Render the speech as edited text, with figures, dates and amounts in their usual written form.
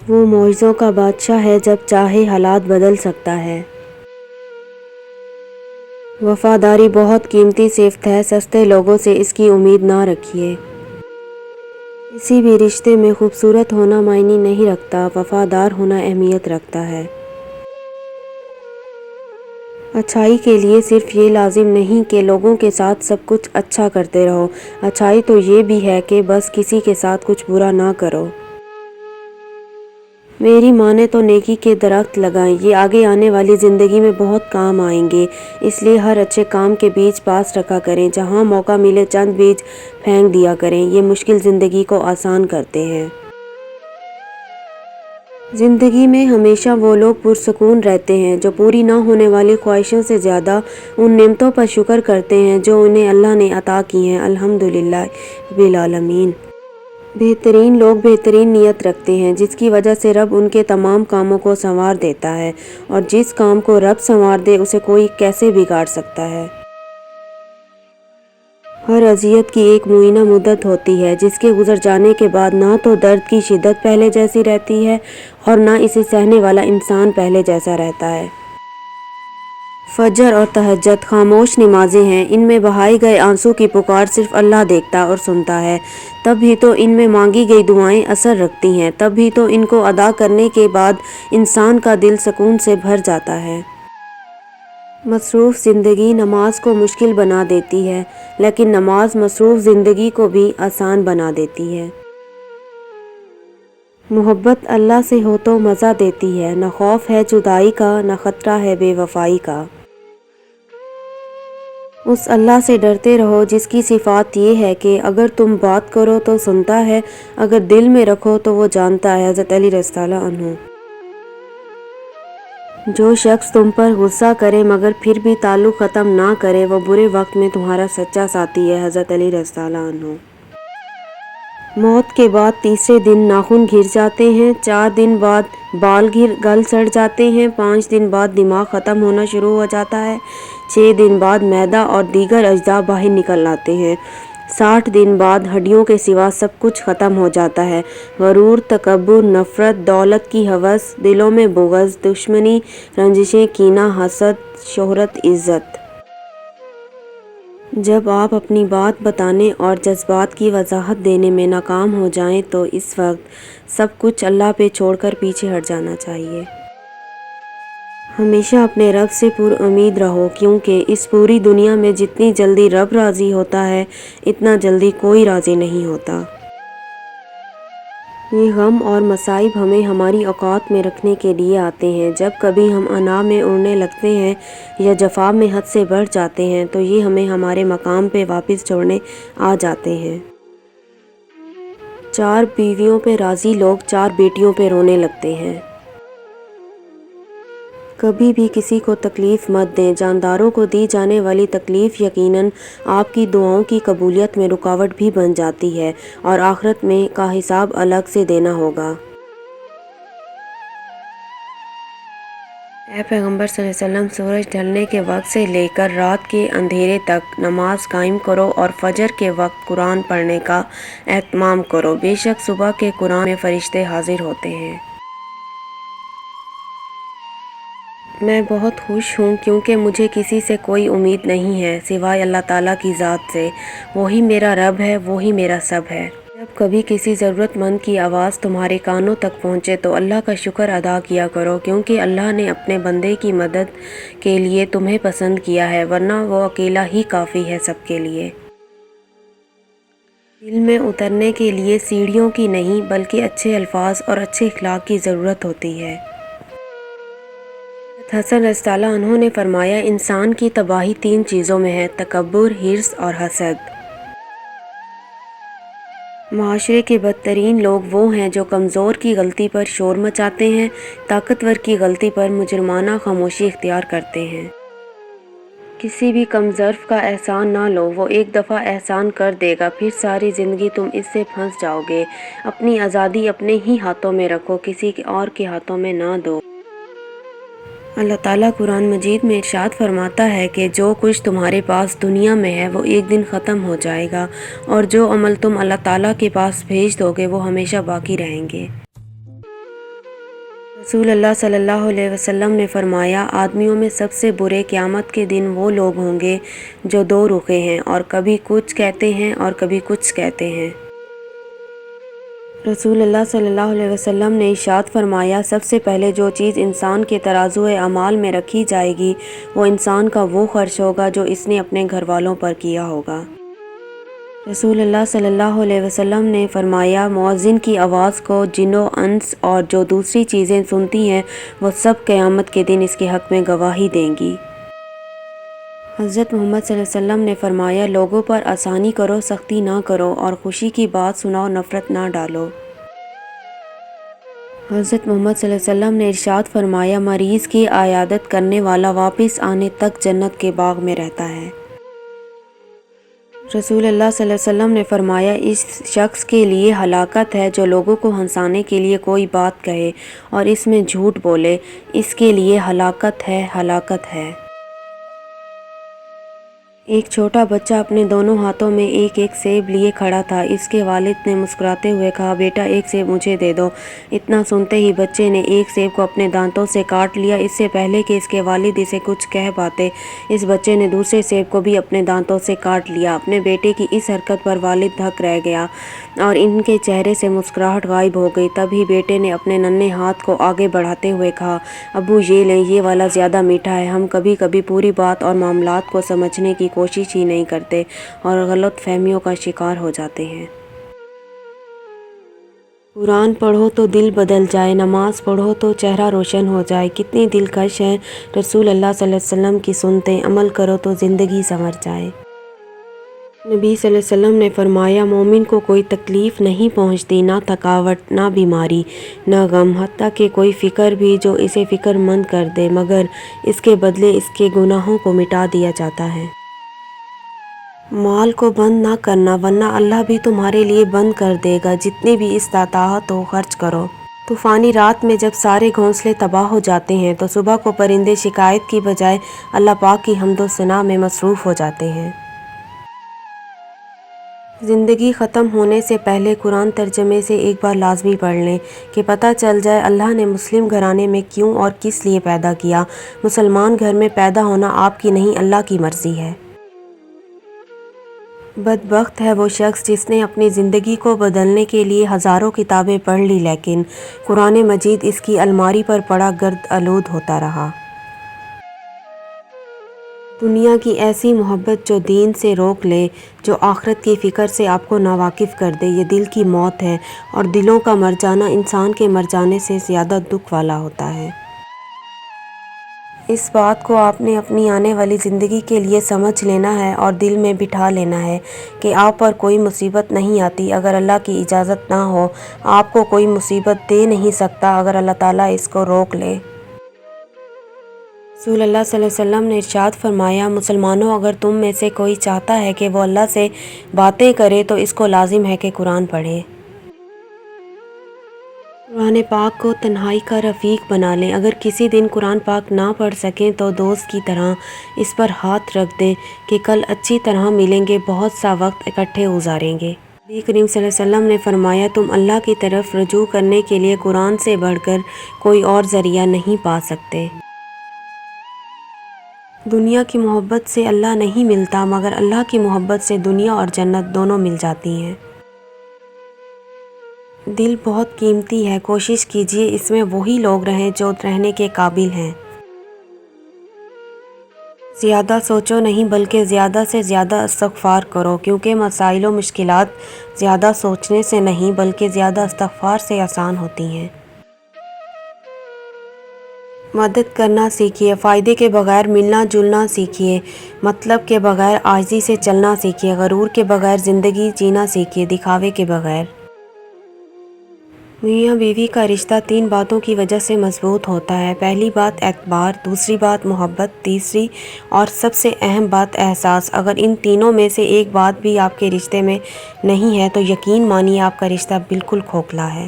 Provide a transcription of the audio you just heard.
وہ معجزوں کا بادشاہ ہے، جب چاہے حالات بدل سکتا ہے۔ وفاداری بہت قیمتی صفت ہے، سستے لوگوں سے اس کی امید نہ رکھیے۔ کسی بھی رشتے میں خوبصورت ہونا معنی نہیں رکھتا، وفادار ہونا اہمیت رکھتا ہے۔ اچھائی کے لیے صرف یہ لازم نہیں کہ لوگوں کے ساتھ سب کچھ اچھا کرتے رہو، اچھائی تو یہ بھی ہے کہ بس کسی کے ساتھ کچھ برا نہ کرو۔ میری ماں نے تو نیکی کے درخت لگائے، یہ آگے آنے والی زندگی میں بہت کام آئیں گے، اس لیے ہر اچھے کام کے بیج پاس رکھا کریں، جہاں موقع ملے چند بیج پھینک دیا کریں، یہ مشکل زندگی کو آسان کرتے ہیں۔ زندگی میں ہمیشہ وہ لوگ پرسکون رہتے ہیں جو پوری نہ ہونے والی خواہشوں سے زیادہ ان نعمتوں پر شکر کرتے ہیں جو انہیں اللہ نے عطا کی ہیں۔ الحمدللہ رب العالمین۔ بہترین لوگ بہترین نیت رکھتے ہیں، جس کی وجہ سے رب ان کے تمام کاموں کو سنوار دیتا ہے، اور جس کام کو رب سنوار دے اسے کوئی کیسے بگاڑ سکتا ہے۔ ہر اذیت کی ایک معینہ مدت ہوتی ہے، جس کے گزر جانے کے بعد نہ تو درد کی شدت پہلے جیسی رہتی ہے اور نہ اسے سہنے والا انسان پہلے جیسا رہتا ہے۔ فجر اور تہجد خاموش نمازیں ہیں، ان میں بہائے گئے آنسو کی پکار صرف اللہ دیکھتا اور سنتا ہے، تب ہی تو ان میں مانگی گئی دعائیں اثر رکھتی ہیں، تب ہی تو ان کو ادا کرنے کے بعد انسان کا دل سکون سے بھر جاتا ہے۔ مصروف زندگی نماز کو مشکل بنا دیتی ہے، لیکن نماز مصروف زندگی کو بھی آسان بنا دیتی ہے۔ محبت اللہ سے ہو تو مزہ دیتی ہے، نہ خوف ہے جدائی کا، نہ خطرہ ہے بے وفائی کا۔ اس اللہ سے ڈرتے رہو جس کی صفات یہ ہے کہ اگر تم بات کرو تو سنتا ہے، اگر دل میں رکھو تو وہ جانتا ہے۔ حضرت علی رضی اللہ عنہ۔ جو شخص تم پر غصہ کرے مگر پھر بھی تعلق ختم نہ کرے، وہ برے وقت میں تمہارا سچا ساتھی ہے۔ حضرت علی رضی اللہ عنہ۔ موت کے بعد تیسرے دن ناخن گر جاتے ہیں، 4 دن بعد بال گل سڑ جاتے ہیں، 5 دن بعد دماغ ختم ہونا شروع ہو جاتا ہے، 6 دن بعد معدہ اور دیگر اجزاء باہر نکل آتے ہیں، 60 دن بعد ہڈیوں کے سوا سب کچھ ختم ہو جاتا ہے۔ غرور، تکبر، نفرت، دولت کی ہوس، دلوں میں بغض، دشمنی، رنجشیں، کینہ، حسد، شہرت، عزت۔ جب آپ اپنی بات بتانے اور جذبات کی وضاحت دینے میں ناکام ہو جائیں تو اس وقت سب کچھ اللہ پہ چھوڑ کر پیچھے ہٹ جانا چاہیے۔ ہمیشہ اپنے رب سے پر امید رہو، کیونکہ اس پوری دنیا میں جتنی جلدی رب راضی ہوتا ہے اتنا جلدی کوئی راضی نہیں ہوتا۔ یہ غم اور مصائب ہمیں ہماری اوقات میں رکھنے کے لیے آتے ہیں۔ جب کبھی ہم انا میں اڑنے لگتے ہیں یا جفا میں حد سے بڑھ جاتے ہیں تو یہ ہمیں ہمارے مقام پہ واپس چھوڑنے آ جاتے ہیں۔ 4 بیویوں پہ راضی لوگ 4 بیٹیوں پہ رونے لگتے ہیں۔ کبھی بھی کسی کو تکلیف مت دیں، جانداروں کو دی جانے والی تکلیف یقیناً آپ کی دعاؤں کی قبولیت میں رکاوٹ بھی بن جاتی ہے، اور آخرت میں کا حساب الگ سے دینا ہوگا۔ اے پیغمبر صلی اللہ علیہ وسلم، سورج ڈھلنے کے وقت سے لے کر رات کے اندھیرے تک نماز قائم کرو اور فجر کے وقت قرآن پڑھنے کا اہتمام کرو، بے شک صبح کے قرآن میں فرشتے حاضر ہوتے ہیں۔ میں بہت خوش ہوں کیونکہ مجھے کسی سے کوئی امید نہیں ہے سوائے اللہ تعالیٰ کی ذات سے، وہی میرا رب ہے، وہی میرا سب ہے۔ جب کبھی کسی ضرورت مند کی آواز تمہارے کانوں تک پہنچے تو اللہ کا شکر ادا کیا کرو، کیونکہ اللہ نے اپنے بندے کی مدد کے لیے تمہیں پسند کیا ہے، ورنہ وہ اکیلا ہی کافی ہے سب کے لیے۔ دل میں اترنے کے لیے سیڑھیوں کی نہیں بلکہ اچھے الفاظ اور اچھے اخلاق کی ضرورت ہوتی ہے۔ حسن رضی اللہ عنہ نے فرمایا، انسان کی تباہی 3 چیزوں میں ہے: تکبر، حرص اور حسد۔ معاشرے کے بدترین لوگ وہ ہیں جو کمزور کی غلطی پر شور مچاتے ہیں، طاقتور کی غلطی پر مجرمانہ خاموشی اختیار کرتے ہیں۔ کسی بھی کم ظرف کا احسان نہ لو، وہ ایک دفعہ احسان کر دے گا، پھر ساری زندگی تم اس سے پھنس جاؤ گے۔ اپنی آزادی اپنے ہی ہاتھوں میں رکھو، کسی اور کے ہاتھوں میں نہ دو۔ اللہ تعالیٰ قرآن مجید میں ارشاد فرماتا ہے کہ جو کچھ تمہارے پاس دنیا میں ہے وہ ایک دن ختم ہو جائے گا، اور جو عمل تم اللہ تعالیٰ کے پاس بھیج دو گے وہ ہمیشہ باقی رہیں گے۔ رسول اللہ صلی اللہ علیہ وسلم نے فرمایا، آدمیوں میں سب سے برے قیامت کے دن وہ لوگ ہوں گے جو دو رخے ہیں، اور کبھی کچھ کہتے ہیں اور کبھی کچھ کہتے ہیں۔ رسول اللہ صلی اللہ علیہ وسلم نے ارشاد فرمایا، سب سے پہلے جو چیز انسان کے ترازوئے اعمال میں رکھی جائے گی وہ انسان کا وہ خرچ ہوگا جو اس نے اپنے گھر والوں پر کیا ہوگا۔ رسول اللہ صلی اللہ علیہ وسلم نے فرمایا، مؤذن کی آواز کو جن و انس اور جو دوسری چیزیں سنتی ہیں وہ سب قیامت کے دن اس کے حق میں گواہی دیں گی۔ حضرت محمد صلی اللہ علیہ وسلم نے فرمایا، لوگوں پر آسانی کرو، سختی نہ کرو، اور خوشی کی بات سناؤ، نفرت نہ ڈالو۔ حضرت محمد صلی اللہ علیہ وسلم نے ارشاد فرمایا، مریض کی عیادت کرنے والا واپس آنے تک جنت کے باغ میں رہتا ہے۔ رسول اللہ صلی اللہ علیہ وسلم نے فرمایا، اس شخص کے لیے ہلاکت ہے جو لوگوں کو ہنسانے کے لیے کوئی بات کہے اور اس میں جھوٹ بولے، اس کے لیے ہلاکت ہے، ہلاکت ہے۔ ایک چھوٹا بچہ اپنے دونوں ہاتھوں میں ایک ایک سیب لیے کھڑا تھا۔ اس کے والد نے مسکراتے ہوئے کہا، بیٹا ایک سیب مجھے دے دو۔ اتنا سنتے ہی بچے نے ایک سیب کو اپنے دانتوں سے کاٹ لیا۔ اس سے پہلے کہ اس کے والد اسے کچھ کہہ پاتے، اس بچے نے دوسرے سیب کو بھی اپنے دانتوں سے کاٹ لیا۔ اپنے بیٹے کی اس حرکت پر والد دھک رہ گیا اور ان کے چہرے سے مسکراہٹ غائب ہو گئی۔ تب ہی بیٹے نے اپنے ننھے ہاتھ کو آگے بڑھاتے ہوئے کہا، ابو یہ لیں، یہ والا زیادہ میٹھا ہے۔ ہم کبھی کبھی پوری بات اور معاملات کو سمجھنے کی کوشش ہی نہیں کرتے اور غلط فہمیوں کا شکار ہو جاتے ہیں۔ قرآن پڑھو تو دل بدل جائے، نماز پڑھو تو چہرہ روشن ہو جائے۔ کتنی دلکش ہیں رسول اللہ صلی اللہ علیہ وسلم کی سنتیں، عمل کرو تو زندگی سنور جائے۔ نبی صلی اللہ علیہ وسلم نے فرمایا، مومن کو کوئی تکلیف نہیں پہنچتی، نہ تھکاوٹ، نہ بیماری، نہ غم، حتیٰ کہ کوئی فکر بھی جو اسے فکر مند کر دے، مگر اس کے بدلے اس کے گناہوں کو مٹا دیا جاتا ہے۔ مال کو بند نہ کرنا، ورنہ اللہ بھی تمہارے لیے بند کر دے گا۔ جتنی بھی استطاعت ہو خرچ کرو۔ طوفانی رات میں جب سارے گھونسلے تباہ ہو جاتے ہیں تو صبح کو پرندے شکایت کی بجائے اللہ پاک کی حمد و ثنا میں مصروف ہو جاتے ہیں۔ زندگی ختم ہونے سے پہلے قرآن ترجمے سے ایک بار لازمی پڑھ لیں کہ پتہ چل جائے اللہ نے مسلم گھرانے میں کیوں اور کس لیے پیدا کیا۔ مسلمان گھر میں پیدا ہونا آپ کی نہیں، اللہ کی مرضی ہے۔ بدبخت ہے وہ شخص جس نے اپنی زندگی کو بدلنے کے لیے ہزاروں کتابیں پڑھ لی لیکن قرآن مجید اس کی الماری پر پڑا گرد آلود ہوتا رہا۔ دنیا کی ایسی محبت جو دین سے روک لے، جو آخرت کی فکر سے آپ کو ناواقف کر دے، یہ دل کی موت ہے، اور دلوں کا مر جانا انسان کے مر جانے سے زیادہ دکھ والا ہوتا ہے۔ اس بات کو آپ نے اپنی آنے والی زندگی کے لیے سمجھ لینا ہے اور دل میں بٹھا لینا ہے کہ آپ پر کوئی مصیبت نہیں آتی اگر اللہ کی اجازت نہ ہو، آپ کو کوئی مصیبت دے نہیں سکتا اگر اللہ تعالیٰ اس کو روک لے۔ رسول اللہ صلی اللہ علیہ وسلم نے ارشاد فرمایا، مسلمانوں اگر تم میں سے کوئی چاہتا ہے کہ وہ اللہ سے باتیں کرے تو اس کو لازم ہے کہ قرآن پڑھے۔ قرآن پاک کو تنہائی کا رفیق بنا لیں۔ اگر کسی دن قرآن پاک نہ پڑھ سکیں تو دوست کی طرح اس پر ہاتھ رکھ دیں کہ کل اچھی طرح ملیں گے، بہت سا وقت اکٹھے گزاریں گے۔ نبی کریم صلی اللہ علیہ وسلم نے فرمایا، تم اللہ کی طرف رجوع کرنے کے لیے قرآن سے بڑھ کر کوئی اور ذریعہ نہیں پا سکتے۔ دنیا کی محبت سے اللہ نہیں ملتا، مگر اللہ کی محبت سے دنیا اور جنت دونوں مل جاتی ہیں۔ دل بہت قیمتی ہے، کوشش کیجیے اس میں وہی لوگ رہیں جو رہنے کے قابل ہیں۔ زیادہ سوچو نہیں بلکہ زیادہ سے زیادہ استغفار کرو، کیونکہ مسائل و مشکلات زیادہ سوچنے سے نہیں بلکہ زیادہ استغفار سے آسان ہوتی ہیں۔ مدد کرنا سیکھیے، فائدے کے بغیر ملنا جلنا سیکھیے، مطلب کے بغیر عاجزی سے چلنا سیکھیے، غرور کے بغیر زندگی جینا سیکھیے، دکھاوے کے بغیر۔ میاں بیوی کا رشتہ 3 باتوں کی وجہ سے مضبوط ہوتا ہے۔ پہلی بات اعتبار، دوسری بات محبت، تیسری اور سب سے اہم بات احساس۔ اگر ان تینوں میں سے ایک بات بھی آپ کے رشتے میں نہیں ہے تو یقین مانیے آپ کا رشتہ بالکل کھوکھلا ہے۔